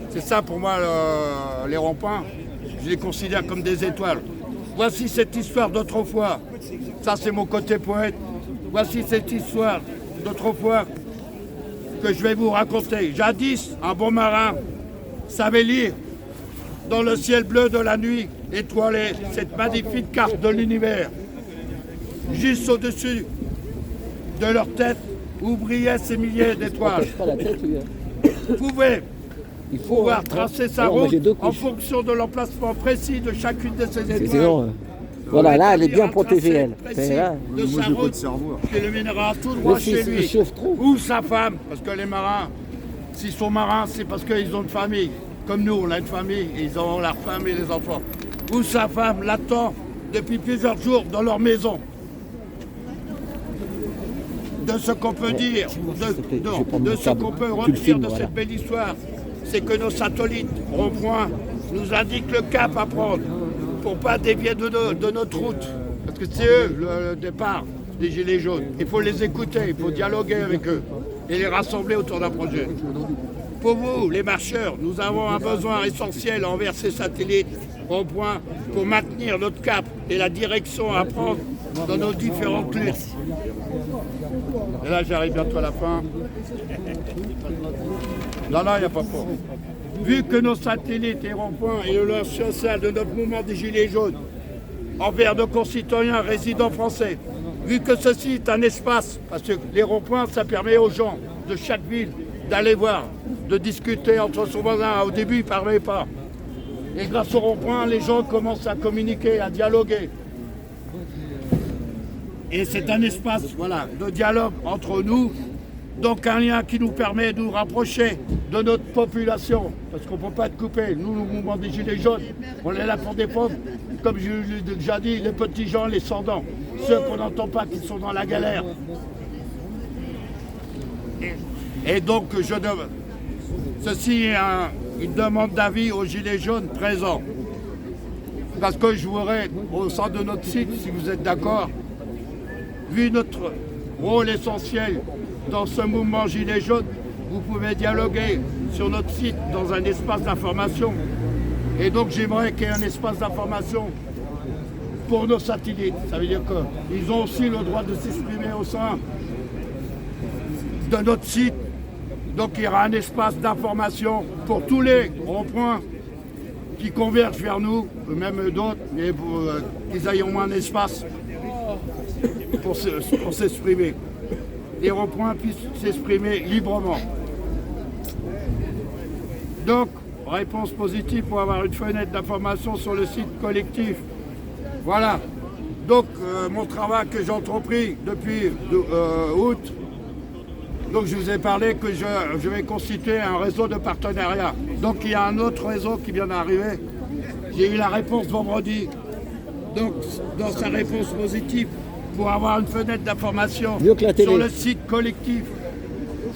C'est ça pour moi les ronds-points, je les considère comme des étoiles. Voici cette histoire d'autrefois, ça c'est mon côté poète. Voici cette histoire d'autrefois que je vais vous raconter. Jadis, un bon marin savait lire dans le ciel bleu de la nuit étoilé cette magnifique carte de l'univers. Juste au-dessus de leur tête où brillaient ces milliers d'étoiles. Pouvoir tracer sa route en fonction de l'emplacement précis de chacune de ces étoiles. Voilà, là, elle est bien protégée, elle. Là. De sa route qui le mènera tout droit chez lui. Ou sa femme, parce que les marins, s'ils sont marins, c'est parce qu'ils ont une famille. Comme nous, on a une famille, et ils ont leur femme et les enfants. Ou sa femme l'attend depuis plusieurs jours dans leur maison. De ce qu'on peut dire, de ce qu'on peut retenir de cette belle histoire, c'est que nos satellites ronds-points nous indiquent le cap à prendre pour ne pas dévier de notre route. Parce que c'est eux le départ des Gilets jaunes. Il faut les écouter, il faut dialoguer avec eux et les rassembler autour d'un projet. Pour vous, les marcheurs, nous avons un besoin essentiel envers ces satellites ronds-points pour maintenir notre cap et la direction à prendre dans nos différentes luttes. Et là, j'arrive bientôt à la fin. Non, il n'y a pas fort. Vu que nos satellites et ronds-points et le lien social de notre mouvement des Gilets jaunes envers nos concitoyens résidents français, vu que ceci est un espace, parce que les ronds-points, ça permet aux gens de chaque ville d'aller voir, de discuter entre son voisin. Au début, ils ne parlaient pas. Et grâce aux ronds-points, les gens commencent à communiquer, à dialoguer. Et c'est un espace de dialogue entre nous, donc un lien qui nous permet de nous rapprocher de notre population, parce qu'on ne peut pas être coupé. Nous, le mouvement des Gilets jaunes, on est là pour défendre, comme je l'ai déjà dit, les petits gens, les sans-dents, ceux qu'on n'entend pas, qui sont dans la galère. Et donc, ceci est une demande d'avis aux Gilets jaunes présents. Parce que je voudrais, au sein de notre site, si vous êtes d'accord, vu notre rôle essentiel dans ce mouvement Gilets jaunes, vous pouvez dialoguer sur notre site dans un espace d'information. Et donc j'aimerais qu'il y ait un espace d'information pour nos satellites. Ça veut dire qu'ils ont aussi le droit de s'exprimer au sein de notre site. Donc il y aura un espace d'information pour tous les ronds-points qui convergent vers nous, même d'autres, mais pour qu'ils aient au moins un espace pour s'exprimer. Les ronds-points puissent s'exprimer librement. Donc, réponse positive pour avoir une fenêtre d'information sur le site collectif. Voilà. Donc, mon travail que j'ai entrepris depuis août, donc je vous ai parlé que je vais constituer un réseau de partenariat. Donc, il y a un autre réseau qui vient d'arriver. J'ai eu la réponse vendredi. Donc, dans sa réponse positive, pour avoir une fenêtre d'information sur le site collectif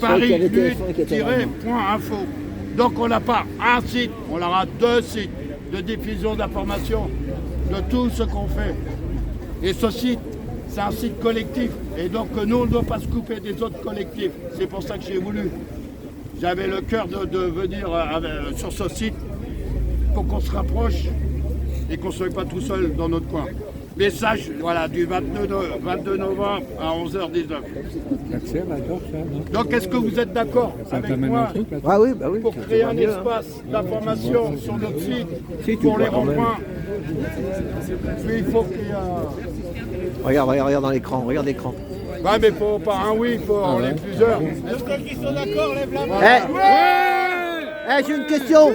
paris-lutte-info. Donc on n'a pas un site, on aura 2 sites de diffusion d'informations de tout ce qu'on fait. Et ce site, c'est un site collectif. Et donc nous, on ne doit pas se couper des autres collectifs. C'est pour ça que j'ai voulu. J'avais le cœur de venir sur ce site pour qu'on se rapproche et qu'on ne soit pas tout seul dans notre coin. Message du 22 novembre à 11h19. Donc est-ce que vous êtes d'accord avec moi pour créer un espace d'information sur notre site pour les ronds-points? Mais il faut qu'il y a... Regarde dans l'écran, regarde l'écran. Ouais, mais pas un oui, il faut en les plusieurs. Est-ce qu'ils sont d'accord, lève la main? J'ai une question.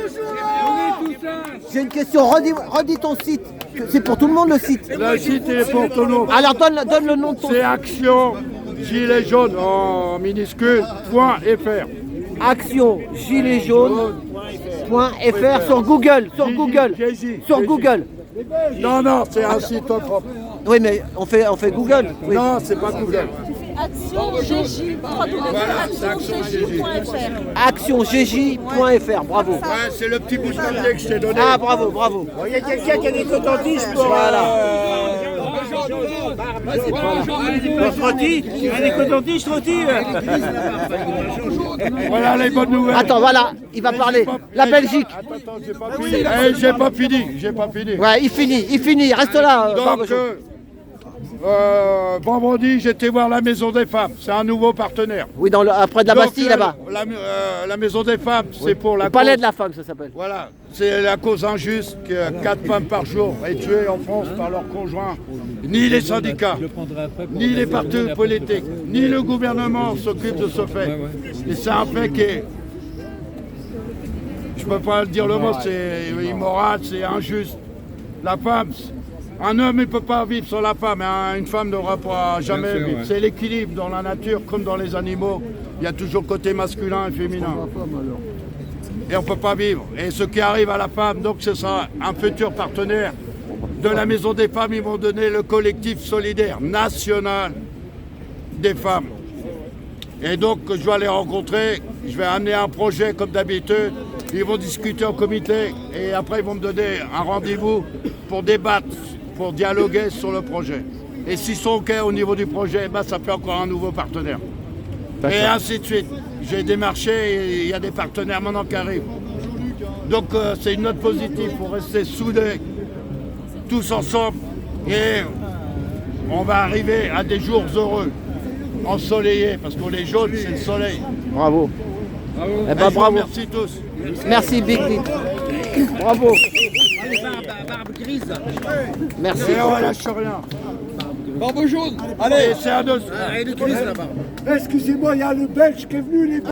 J'ai une question, redis ton site. C'est pour tout le monde le site. Le site est pour tout le monde. Alors donne le nom de ton site. C'est Action Gilets jaunes en minuscule .fr. Action Gilets jaunes.fr sur Google. Sur Google. Non, c'est un site propre. Oui, mais on fait Google. Oui. Non, c'est pas Google. ActionGJ.fr, bravo. Ouais, c'est le petit bout de papier que je t'ai donné. Ah, bravo. Il y a quelqu'un qui a des cotons-tiges pour... Voilà. Rôti, il y a des cotons-tiges, Rôti. Voilà les bonnes nouvelles. Attends, voilà, il va parler. La Belgique. Attends, j'ai pas fini. Eh, j'ai pas fini, j'ai pas fini. Ouais, il finit, reste là. Donc, Barbejo. vendredi, j'étais voir la Maison des Femmes. C'est un nouveau partenaire. Oui, près de la Donc, Bastille, là-bas. La Maison des Femmes, c'est pour la Le palais cause- de la femme, ça s'appelle. Voilà, c'est la cause injuste que 4 femmes par jour est tuées en France par leur conjoint. Ni les syndicats, ni les partis politiques, ni le gouvernement s'occupent de ce fait. Et c'est un fait qui est, je peux pas dire le mot, c'est immoral, c'est injuste. La femme, un homme ne peut pas vivre sans la femme, hein. Une femme n'aura pas jamais vivre. C'est l'équilibre dans la nature comme dans les animaux. Il y a toujours côté masculin et féminin. Et on ne peut pas vivre. Et ce qui arrive à la femme, donc ce sera un futur partenaire de la Maison des Femmes. Ils vont donner le collectif solidaire national des femmes. Et donc je vais les rencontrer, je vais amener un projet comme d'habitude. Ils vont discuter en comité et après ils vont me donner un rendez-vous pour débattre, pour dialoguer sur le projet. Et s'ils sont OK au niveau du projet, ben, ça fait encore un nouveau partenaire. Et ainsi de suite. J'ai démarché et il y a des partenaires maintenant qui arrivent. Donc c'est une note positive pour rester soudés, tous ensemble. Et on va arriver à des jours heureux, ensoleillés, parce qu'on est jaune, c'est le soleil. Bravo. Eh Et ben, je vous bravo. remercie tous. Merci, Big Big. Bravo. Merci. Et on lâche rien. Barbe jaune. Et c'est un dos. Excusez-moi, il y a le Belge qui est venu.